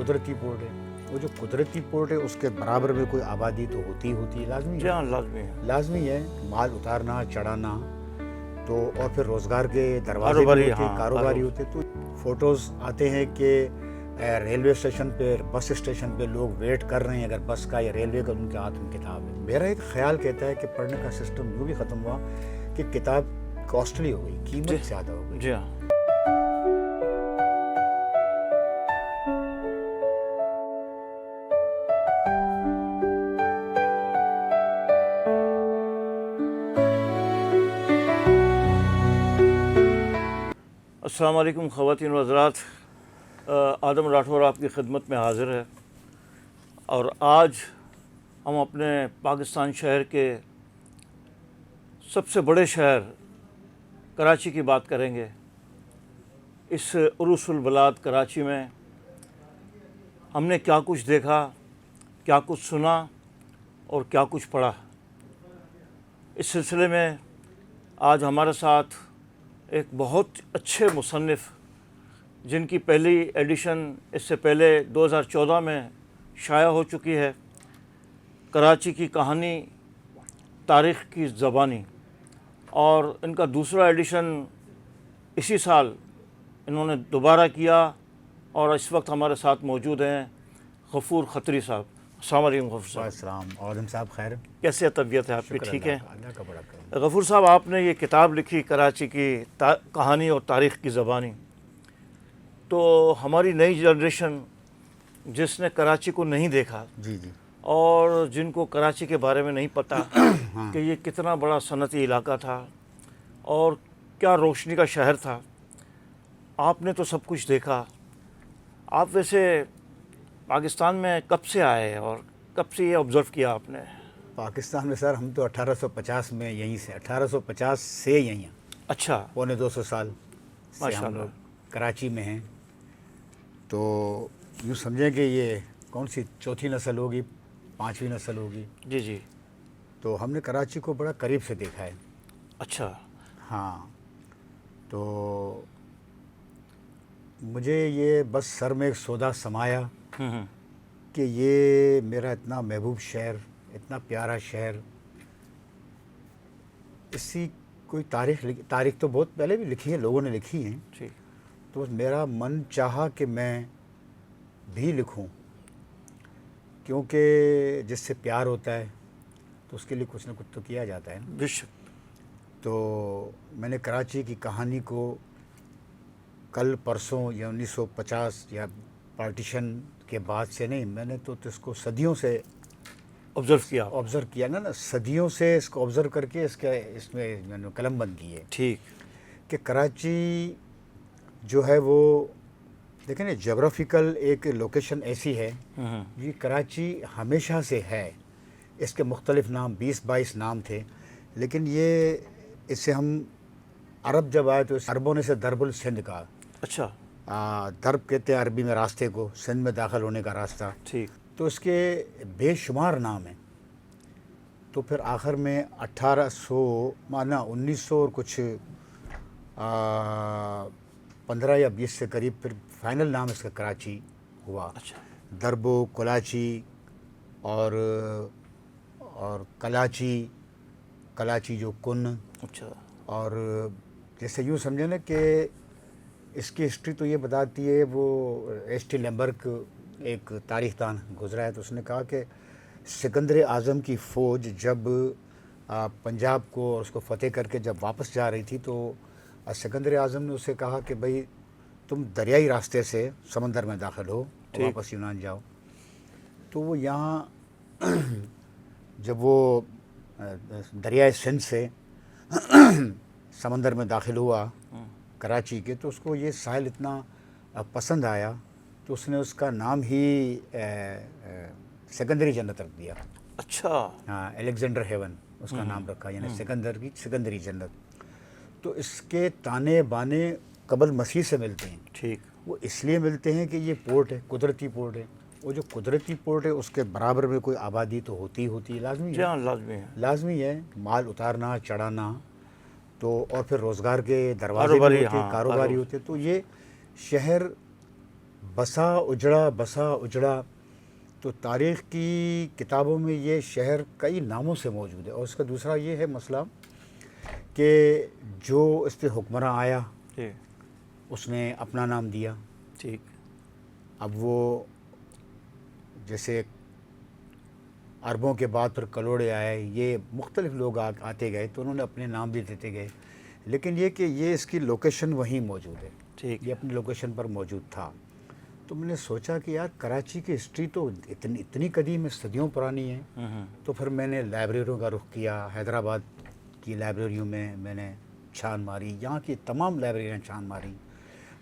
قدرتی پورٹ ہے. وہ جو قدرتی پورٹ ہے اس کے برابر میں کوئی آبادی تو ہوتی ہے, لازمی ہے. لازمی ہے. لازمی ہے مال اتارنا چڑھانا, تو اور پھر روزگار کے دروازے بھی ہوتے ہیں, کاروباری ہوتے. تو فوٹوز آتے ہیں کہ ریلوے اسٹیشن پہ, بس اسٹیشن پہ لوگ ویٹ کر رہے ہیں اگر بس کا یا ریلوے کا, ان کے ہاتھ میں کتاب ہے. میرا ایک خیال کہتا ہے کہ پڑھنے کا سسٹم یوں بھی ختم ہوا کہ کتاب کاسٹلی ہو گئی, قیمت زیادہ ہو گئی. جی ہاں. السلام علیکم خواتین و حضرات, آدم راٹھور آپ کی خدمت میں حاضر ہے, اور آج ہم اپنے پاکستان شہر کے سب سے بڑے شہر کراچی کی بات کریں گے. اس عروس البلاد کراچی میں ہم نے کیا کچھ دیکھا, کیا کچھ سنا اور کیا کچھ پڑھا. اس سلسلے میں آج ہمارے ساتھ ایک بہت اچھے مصنف, جن کی پہلی ایڈیشن اس سے پہلے 2014 میں شائع ہو چکی ہے, کراچی کی کہانی تاریخ کی زبانی, اور ان کا دوسرا ایڈیشن اسی سال انہوں نے دوبارہ کیا, اور اس وقت ہمارے ساتھ موجود ہیں غفور خطری صاحب. السلام علیکم غفور صاحب. السلام. عالم صاحب خیر, کیسے طبیعت ہے آپ کی؟ ٹھیک ہے. اللہ کا بڑا کرم. غفور صاحب, آپ نے یہ کتاب لکھی کراچی کی کہانی اور تاریخ کی زبانی, تو ہماری نئی جنریشن جس نے کراچی کو نہیں دیکھا, جی جی, اور جن کو کراچی کے بارے میں نہیں پتہ کہ یہ کتنا بڑا صنعتی علاقہ تھا اور کیا روشنی کا شہر تھا, آپ نے تو سب کچھ دیکھا. آپ ویسے پاکستان میں کب سے آئے اور کب سے یہ آبزرو کیا آپ نے؟ پاکستان میں سر ہم تو 1850 میں یہیں سے, 1850 سے یہیں ہیں. اچھا. 250 سال سے ماشاء ہم اللہ. لوگ کراچی میں ہیں. تو یوں سمجھیں کہ یہ کون سی چوتھی نسل ہوگی, پانچویں نسل ہوگی. جی جی. تو ہم نے کراچی کو بڑا قریب سے دیکھا ہے. اچھا. ہاں, تو مجھے یہ بس سر میں ایک سودا سمایا کہ یہ میرا اتنا محبوب شہر, اتنا پیارا شہر, اسی کوئی تاریخ تو بہت پہلے بھی لکھی ہے, لوگوں نے لکھی ہیں. جی. تو میرا من چاہا کہ میں بھی لکھوں, کیونکہ جس سے پیار ہوتا ہے تو اس کے لیے کچھ نہ کچھ تو کیا جاتا ہے. بے شک. تو میں نے کراچی کی کہانی کو کل پرسوں یا 1950 یا پارٹیشن کے بعد سے نہیں, میں نے تو اس کو صدیوں سے آبزرو کیا نا, صدیوں سے اس کو آبزرو کر کے اس میں نے قلم بند کی ہے. ٹھیک. کہ کراچی جو ہے وہ دیکھیں نا, جغرافیکل ایک لوکیشن ایسی ہے, یہ کراچی ہمیشہ سے ہے. اس کے مختلف نام 20-22 نام تھے, لیکن یہ اس سے ہم عرب جب آئے تو عربوں نے سے درب السندھ کہا. اچھا. درب کہتے ہیں عربی میں راستے کو, سندھ میں داخل ہونے کا راستہ. ٹھیک. تو اس کے بے شمار نام ہیں. تو پھر آخر میں 1900 اور کچھ 15 یا 20 سے قریب پھر فائنل نام اس کا کراچی ہوا. اچھا. دربو, کلاچی اور کلاچی جو کن. اچھا. اور جیسے یوں سمجھے نا کہ اس کی ہسٹری تو یہ بتاتی ہے, وہ ایس ٹی لیمبرک ایک تاریخ دان گزرا ہے, تو اس نے کہا کہ سکندر اعظم کی فوج جب پنجاب کو اور اس کو فتح کر کے جب واپس جا رہی تھی, تو سکندر اعظم نے اسے کہا کہ بھائی تم دریائی راستے سے سمندر میں داخل ہو, واپس یونان جاؤ. تو وہ یہاں جب وہ دریائے سندھ سے سمندر میں داخل ہوا کراچی کے, تو اس کو یہ ساحل اتنا پسند آیا تو اس نے اس کا نام ہی سکندری جنت رکھ دیا. اچھا. ہاں, الیگزینڈر ہیون اس کا نام رکھا, یعنی سکندری جنت. تو اس کے تانے بانے قبل مسیح سے ملتے ہیں. ٹھیک. وہ اس لیے ملتے ہیں کہ یہ پورٹ ہے, قدرتی پورٹ ہے. وہ جو قدرتی پورٹ ہے اس کے برابر میں کوئی آبادی تو ہوتی ہے, لازمی ہے. لازمی ہے. لازمی ہے مال اتارنا چڑھانا, تو اور پھر روزگار کے دروازے بھی ہوتے, کاروباری ہوتے. تو یہ شہر بسا اجڑا تو تاریخ کی کتابوں میں یہ شہر کئی ناموں سے موجود ہے. اور اس کا دوسرا یہ ہے مسئلہ کہ جو اس پہ حکمراں آیا جی اس نے اپنا نام دیا. ٹھیک. اب وہ جیسے عربوں کے بعد پھر کلوڑے آئے, یہ مختلف لوگ آتے گئے تو انہوں نے اپنے نام بھی دیتے گئے, لیکن یہ کہ یہ اس کی لوکیشن وہیں موجود ہے. ٹھیک. یہ اپنی لوکیشن پر موجود تھا. تو میں نے سوچا کہ یار کراچی کی ہسٹری تو اتنی قدیم ہے, صدیوں پرانی ہے. تو پھر میں نے لائبریریوں کا رخ کیا. حیدرآباد کی لائبریریوں میں نے چھان ماری, یہاں کی تمام لائبریریاں چھان ماری.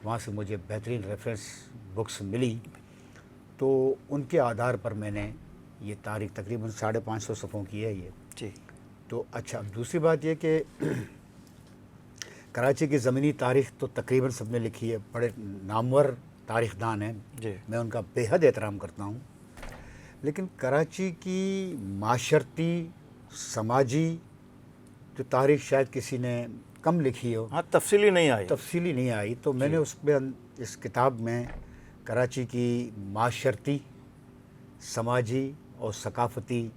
وہاں سے مجھے بہترین ریفرنس بکس ملی, تو ان کے آدھار پر میں نے یہ تاریخ تقریباً 550 صفحوں کی ہے یہ. جی. تو اچھا, دوسری بات یہ کہ کراچی کی زمینی تاریخ تو تقریباً سب نے لکھی ہے, بڑے نامور تاریخ دان ہیں, جی. میں ان کا بے حد احترام کرتا ہوں. لیکن کراچی کی معاشرتی سماجی جو تاریخ شاید کسی نے کم لکھی ہو, ہاں تفصیلی نہیں آئی. تو میں نے اس میں اس کتاب میں کراچی کی معاشرتی سماجی اور ثقافتی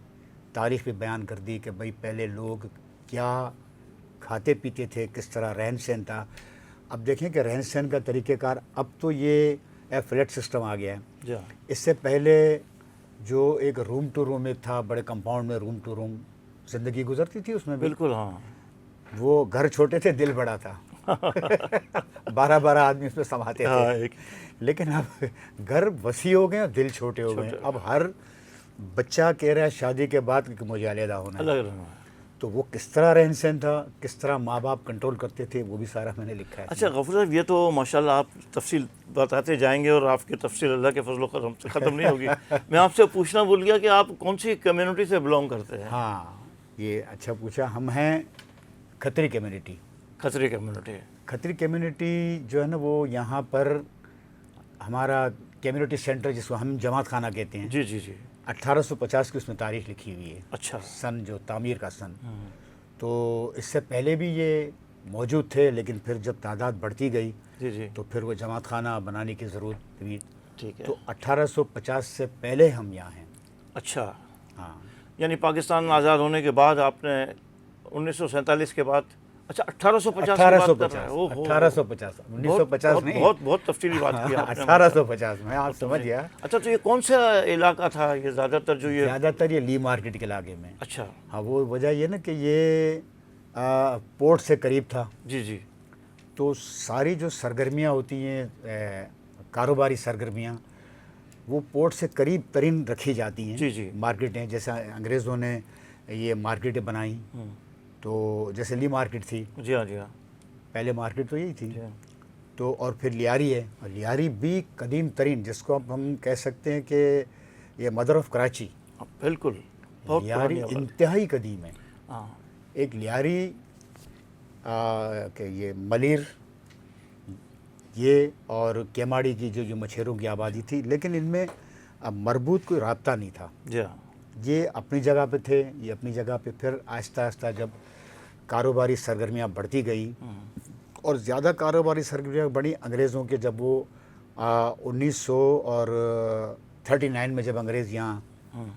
تاریخ بھی بیان کر دی کہ بھئی پہلے لوگ کیا کھاتے پیتے تھے, کس طرح رہن سہن تھا. اب دیکھیں کہ رہن سہن کا طریقہ کار, اب تو یہ فلیٹ سسٹم آ گیا ہے. جی. اس سے پہلے جو ایک روم ٹو روم ایک تھا, بڑے کمپاؤنڈ میں روم ٹو روم زندگی گزرتی تھی اس میں بھی. بالکل. ہاں. وہ گھر چھوٹے تھے, دل بڑا تھا. 12 آدمی اس میں سماتے تھے. لیکن اب گھر وسیع ہو گئے اور دل چھوٹے ہو گئے. اب ہر بچہ کہہ رہا ہے شادی کے بعد کہ مجھے علیحدہ ہونا ہے. تو وہ کس طرح رہن سہن تھا, کس طرح ماں باپ کنٹرول کرتے تھے, وہ بھی سارا میں نے لکھا ہے. اچھا غفور صاحب, یہ تو ماشاءاللہ آپ تفصیل بتاتے جائیں گے اور آپ کی تفصیل اللہ کے فضل و کرم سے ختم نہیں ہوگی. میں آپ سے پوچھنا بھول گیا کہ آپ کون سی کمیونٹی سے بلانگ کرتے ہیں؟ ہاں یہ اچھا پوچھا. ہم ہیں کھتری کمیونٹی. کھتری کمیونٹی جو ہے نا, وہ یہاں پر ہمارا کمیونٹی سینٹر جس کو ہم جماعت خانہ کہتے ہیں. جی جی جی. 1850 کی اس میں تاریخ لکھی ہوئی ہے. اچھا. سن جو تعمیر کا سن. تو اس سے پہلے بھی یہ موجود تھے, لیکن پھر جب تعداد بڑھتی گئی جی جی تو پھر وہ جماعت خانہ بنانے کی ضرورت ہوئی. ٹھیک ہے. تو 1850 سے پہلے ہم یہاں ہیں. اچھا. ہاں یعنی پاکستان آزاد ہونے کے بعد آپ نے 1947 کے بعد, اچھا 1850 نہیں, بہت تفصیلی بات کی آپ نے. 1850 میں آپ سمجھ گیا. اچھا تو یہ کون سا علاقہ تھا یہ زیادہ تر جو یہ؟ زیادہ تر یہ لی مارکیٹ کے علاقے میں. اچھا. ہاں وہ وجہ یہ نا کہ یہ پورٹ سے قریب تھا. جی جی. تو ساری جو سرگرمیاں ہوتی ہیں, کاروباری سرگرمیاں, وہ پورٹ سے قریب ترین رکھی جاتی ہیں. جی جی. مارکیٹیں جیسا انگریزوں نے یہ مارکیٹیں بنائیں, تو جیسے لی مارکیٹ تھی. جی ہاں. جی ہاں. پہلے مارکیٹ تو یہی تھی. تو اور پھر لیاری ہے, اور لیاری بھی قدیم ترین, جس کو اب ہم کہہ سکتے ہیں کہ یہ مدر آف کراچی. بالکل. لیاری انتہائی قدیم ہے. ہاں. ایک لیاری کہ یہ ملیر یہ اور کیماڑی کی جو مچھیروں کی آبادی تھی, لیکن ان میں اب مربوط کوئی رابطہ نہیں تھا. جی ہاں. یہ اپنی جگہ پہ تھے, یہ اپنی جگہ پہ. پھر آہستہ آہستہ جب کاروباری سرگرمیاں بڑھتی گئی اور زیادہ کاروباری سرگرمیاں بڑھی انگریزوں کے, جب وہ 1939 میں جب انگریز یہاں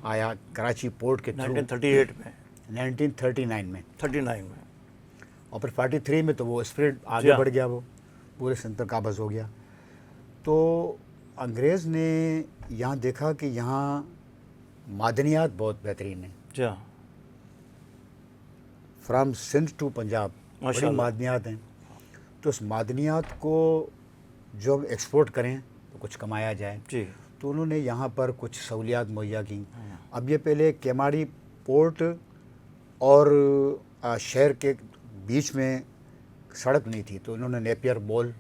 آیا کراچی پورٹ کے تھرو, 1939 میں, اور پھر 43 میں تو وہ اسپریڈ آگے بڑھ گیا, وہ پورے سندھ پر قابض ہو گیا. تو انگریز نے یہاں دیکھا کہ یہاں معدنیات بہت بہترین ہیں. جی ہاں. فرام سندھ ٹو پنجاب بڑی معدنیات ہیں. تو اس معدنیات کو جو ہم ایکسپورٹ کریں تو کچھ کمایا جائے. جی. تو انہوں نے یہاں پر کچھ سہولیات مہیا کی. اب یہ پہلے کیماڑی پورٹ اور شہر کے بیچ میں سڑک نہیں تھی, تو انہوں نے نیپیر بول,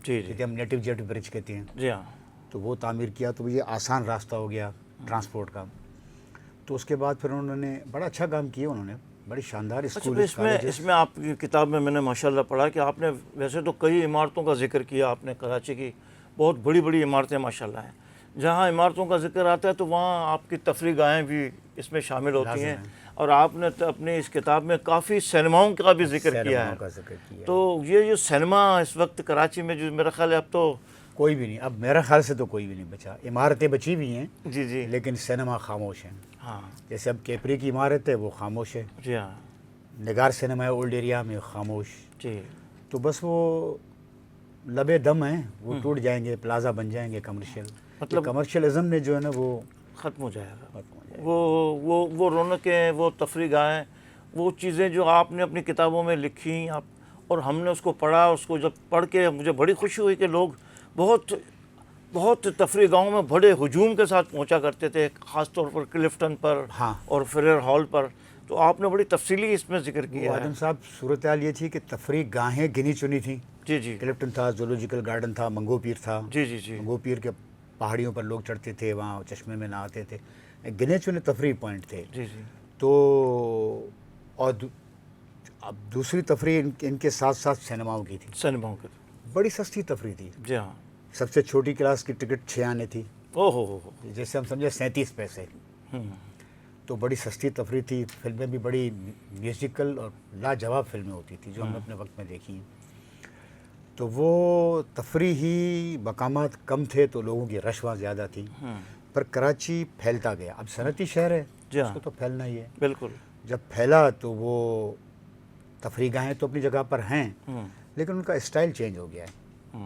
جی جسے ہم نیٹو جیٹ برج کہتے ہیں, جی ہاں, تو وہ تعمیر کیا. تو یہ آسان راستہ ہو گیا ٹرانسپورٹ کا. تو اس کے بعد پھر انہوں نے بڑا اچھا کام کیا, انہوں نے بڑی شاندار اسکول. اس میں آپ کی کتاب میں نے ماشاءاللہ پڑھا کہ آپ نے ویسے تو کئی عمارتوں کا ذکر کیا آپ نے. کراچی کی بہت بڑی بڑی عمارتیں ماشاءاللہ ہیں. جہاں عمارتوں کا ذکر آتا ہے تو وہاں آپ کی تفریح گاہیں بھی اس میں شامل ہوتی ہیں, اور آپ نے اپنی اس کتاب میں کافی سینماؤں کا بھی ذکر کیا ہے. تو یہ جو سینما اس وقت کراچی میں جو میرا خیال ہے اب تو کوئی بھی نہیں، اب میرا خیال سے تو کوئی بھی نہیں بچا. عمارتیں بچی بھی ہیں جی جی لیکن سینما خاموش ہیں. ہاں جیسے اب کیپری کی عمارت ہے وہ خاموش ہے، جی ہاں نگار سینما ہے اولڈ ایریا میں خاموش. جی تو بس وہ لبے دم ہیں، وہ ٹوٹ جائیں گے، پلازا بن جائیں گے کمرشل. مطلب کمرشلزم نے جو ہے نا وہ ختم ہو جائے گا. ختم ہو جائے گا. وہ رونقیں، وہ تفریح گاہیں، وہ چیزیں جو آپ نے اپنی کتابوں میں لکھی آپ، اور ہم نے اس کو پڑھا. اس کو جب پڑھ کے مجھے بڑی خوشی ہوئی کہ لوگ بہت تفریح گاہوں میں بڑے ہجوم کے ساتھ پہنچا کرتے تھے، خاص طور پر کلفٹن پر ہاں. اور فریر ہال پر. تو آپ نے بڑی تفصیلی اس میں ذکر وہ کیا ہے. آدم صاحب صورتحال یہ تھی کہ تفریح گاہیں گنی چنی تھیں. جی جی کلفٹن تھا، زولوجیکل گارڈن تھا، منگو پیر تھا. جی جی جی منگو پیر کے پہاڑیوں پر لوگ چڑھتے تھے، وہاں چشمے میں نہاتے تھے. گنے چنے تفریح پوائنٹ تھے. جی جی تو اور اب دوسری تفریح ان کے ساتھ ساتھ سینماؤں کی تھی. سینماؤں کے. بڑی سستی تفریح تھی. جی ہاں. سب سے چھوٹی کلاس کی ٹکٹ 6 آنے تھی، او ہو. جیسے ہم سمجھے 37 پیسے. تو بڑی سستی تفریح تھی. فلمیں بھی بڑی میوزیکل اور لاجواب فلمیں ہوتی تھیں جو ہم نے اپنے وقت میں دیکھی ہیں. تو وہ تفریحی مقامات کم تھے تو لوگوں کی رش وہاں زیادہ تھی. پر کراچی پھیلتا گیا. اب صنعتی شہر ہے، جی اس ہاں کو تو پھیلنا ہی ہے. بالکل. جب پھیلا تو وہ تفریح گاہیں تو اپنی جگہ پر ہیں لیکن ان کا اسٹائل چینج ہو گیا ہے.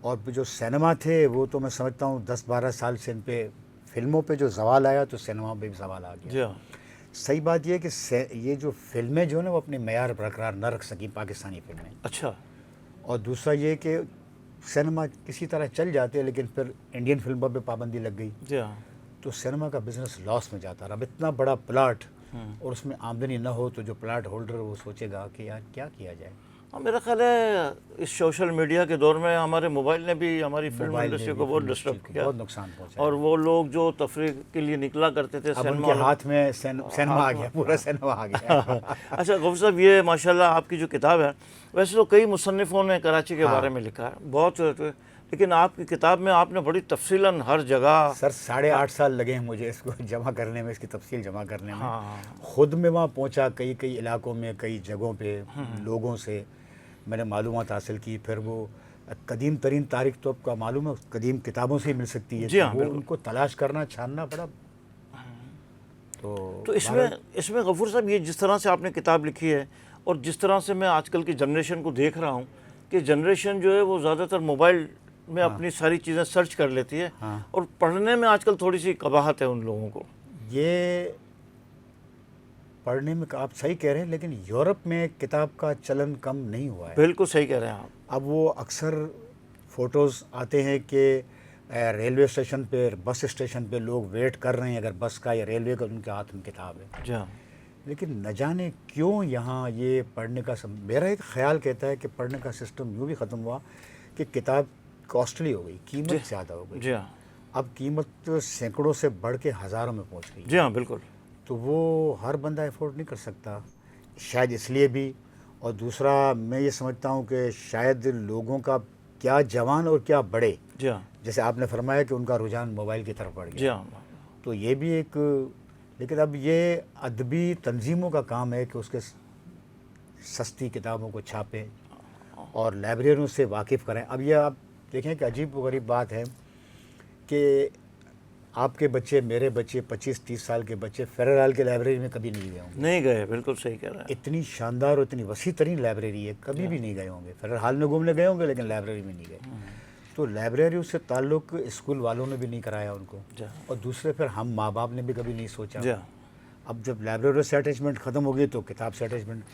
اور جو سینما تھے وہ تو میں سمجھتا ہوں 10-12 سال سے ان پہ فلموں پہ جو زوال آیا تو سینما پہ بھی زوال آ جی گیا. ہاں. صحیح بات یہ ہے کہ یہ جو فلمیں جو ہے نا وہ اپنے معیار برقرار نہ رکھ سکیں، پاکستانی فلمیں. اچھا. اور دوسرا یہ کہ سینما کسی طرح چل جاتے لیکن پھر انڈین فلموں پہ پابندی لگ گئی جی ہاں. تو سینما کا بزنس لاس میں جاتا رہا. اب اتنا بڑا پلاٹ اور اس میں آمدنی نہ ہو تو جو پلاٹ ہولڈر وہ سوچے گا کہ یار کیا کیا جائے. میرا خیال ہے اس سوشل میڈیا کے دور میں ہمارے موبائل نے بھی ہماری فلم موبائل نے انڈسٹری بھی کو بہت فلم ڈسٹرب انڈسٹری کو کیا، بہت نقصان پہنچا. اور وہ لوگ جو تفریح کے لیے نکلا کرتے تھے اب ان سینما کے ہاتھ میں سینما آ گیا، پورا سینما آ گیا. اچھا غفور صاحب، یہ ماشاءاللہ آپ کی جو کتاب ہے، ویسے تو کئی مصنفوں نے کراچی کے بارے میں لکھا ہے بہت، لیکن آپ کی کتاب میں آپ نے بڑی تفصیلاً ہر جگہ. سر 8.5 سال لگے ہیں مجھے اس کو جمع کرنے میں، اس کی تفصیل جمع کرنے میں. ہاں. خود میں وہاں پہنچا، کئی علاقوں میں، کئی جگہوں پہ لوگوں سے میں نے معلومات حاصل کی. پھر وہ قدیم ترین تاریخ تو آپ کا معلوم ہے قدیم کتابوں سے ہی مل سکتی ہے. جی ہاں، وہ ان کو تلاش کرنا، چھاننا پڑا. تو اس میں غفور صاحب یہ جس طرح سے آپ نے کتاب لکھی ہے اور جس طرح سے میں آج کل کی جنریشن کو دیکھ رہا ہوں کہ جنریشن جو ہے وہ زیادہ تر موبائل میں اپنی ساری چیزیں سرچ کر لیتی ہے، اور پڑھنے میں آج کل تھوڑی سی قباحت ہے ان لوگوں کو. یہ پڑھنے میں آپ صحیح کہہ رہے ہیں لیکن یورپ میں کتاب کا چلن کم نہیں ہوا ہے. بالکل صحیح کہہ رہے ہیں آپ. اب وہ اکثر فوٹوز آتے ہیں کہ ریلوے اسٹیشن پہ، بس اسٹیشن پہ لوگ ویٹ کر رہے ہیں اگر بس کا یا ریلوے کا، ان کے ہاتھ میں کتاب ہے. جی ہاں. لیکن نہ جانے کیوں یہاں یہ پڑھنے کا میرا ایک خیال کہتا ہے کہ پڑھنے کا سسٹم یوں بھی ختم ہوا کہ کتاب کاسٹلی ہو گئی، قیمت زیادہ ہو گئی. جی ہاں. اب قیمت سینکڑوں سے بڑھ کے ہزاروں میں پہنچ گئی. جی ہاں بالکل. تو وہ ہر بندہ افورڈ نہیں کر سکتا، شاید اس لیے بھی. اور دوسرا میں یہ سمجھتا ہوں کہ شاید لوگوں کا کیا جوان اور کیا بڑے، جی ہاں. جیسے آپ نے فرمایا کہ ان کا رجحان موبائل کی طرف بڑھ جی گیا. ہاں. تو یہ بھی ایک، لیکن اب یہ ادبی تنظیموں کا کام ہے کہ اس کے سستی کتابوں کو چھاپیں اور لائبریریوں سے واقف کریں. اب یہ آپ دیکھیں کہ عجیب و غریب بات ہے کہ آپ کے بچے، میرے بچے، 25-30 سال کے بچے فریر ہال کے لائبریری میں کبھی نہیں گئے ہوں گے. نہیں گئے، بالکل صحیح کہہ رہے ہیں. اتنی شاندار اور اتنی وسیع ترین لائبریری ہے، کبھی بھی نہیں گئے ہوں گے. فریر ہال میں گھومنے گئے ہوں گے لیکن لائبریری میں نہیں گئے. تو لائبریریوں سے تعلق اسکول والوں نے بھی نہیں کرایا ان کو، اور دوسرے پھر ہم ماں باپ نے بھی کبھی نہیں سوچا. اب جب لائبریری سے اٹیچمنٹ ختم ہو گئی تو کتاب سے اٹیچمنٹ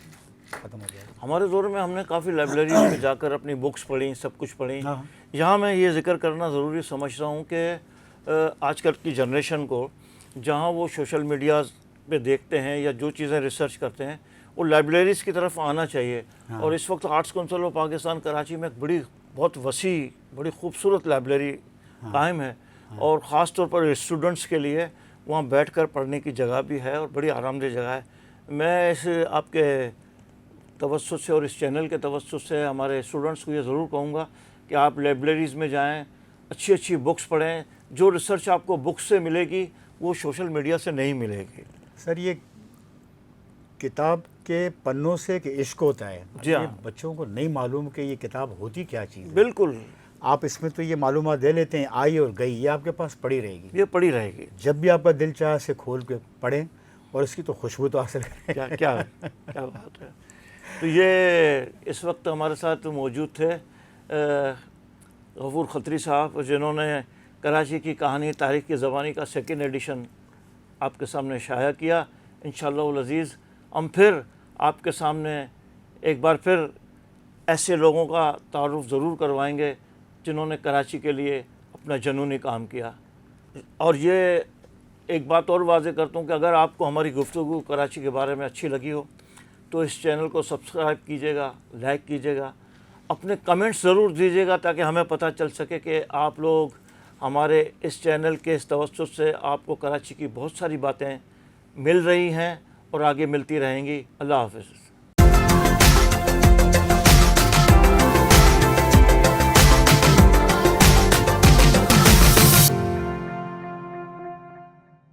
ختم ہو گیا. ہمارے دور میں ہم نے کافی لائبریریز میں جا کر اپنی بکس پڑھیں، سب کچھ پڑھیں. یہاں میں یہ ذکر کرنا ضروری سمجھ رہا ہوں کہ آج کل کی جنریشن کو جہاں وہ سوشل میڈیاز پہ دیکھتے ہیں یا جو چیزیں ریسرچ کرتے ہیں وہ لائبریریز کی طرف آنا چاہیے. اور اس وقت arts council of Pakistan Karachi میں ایک بہت وسیع، بڑی خوبصورت لائبریری قائم ہے، اور خاص طور پر اسٹوڈنٹس کے لیے وہاں بیٹھ کر پڑھنے کی جگہ بھی ہے اور بڑی آرام دہ جگہ ہے. میں اس آپ کے توسط سے اور اس چینل کے توسط سے ہمارے اسٹوڈنٹس کو یہ ضرور کہوں گا کہ آپ لائبریریز میں جائیں، اچھی اچھی بکس پڑھیں. جو ریسرچ آپ کو بکس سے ملے گی وہ سوشل میڈیا سے نہیں ملے گی. سر یہ کتاب کے پنوں سے کہ عشق ہوتا ہے. جی ہاں. بچوں کو نہیں معلوم کہ یہ کتاب ہوتی کیا چیز ہے. بالکل. آپ اس میں تو یہ معلومات دے لیتے ہیں آئی اور گئی، یہ آپ کے پاس پڑی رہے گی، یہ پڑی رہے گی. جب بھی آپ کا دل چاہے اسے کھول کے پڑھیں اور اس کی تو خوشبو تو حاصل کریں. کیا کیا کیا بات ہے. تو یہ اس وقت ہمارے ساتھ موجود تھے غفور کھتری صاحب، جنہوں نے کراچی کی کہانی تاریخ کی زبانی کا 2nd ایڈیشن آپ کے سامنے شائع کیا. انشاءاللہ العزیز ہم پھر آپ کے سامنے ایک بار پھر ایسے لوگوں کا تعارف ضرور کروائیں گے جنہوں نے کراچی کے لیے اپنا جنونی کام کیا. اور یہ ایک بات اور واضح کرتا ہوں کہ اگر آپ کو ہماری گفتگو کراچی کے بارے میں اچھی لگی ہو تو اس چینل کو سبسکرائب کیجیے گا، لائک کیجیے گا، اپنے کمنٹس ضرور دیجیے گا تاکہ ہمیں پتہ چل سکے کہ آپ لوگ ہمارے اس چینل کے اس توسط سے آپ کو کراچی کی بہت ساری باتیں مل رہی ہیں اور آگے ملتی رہیں گی. اللہ حافظ.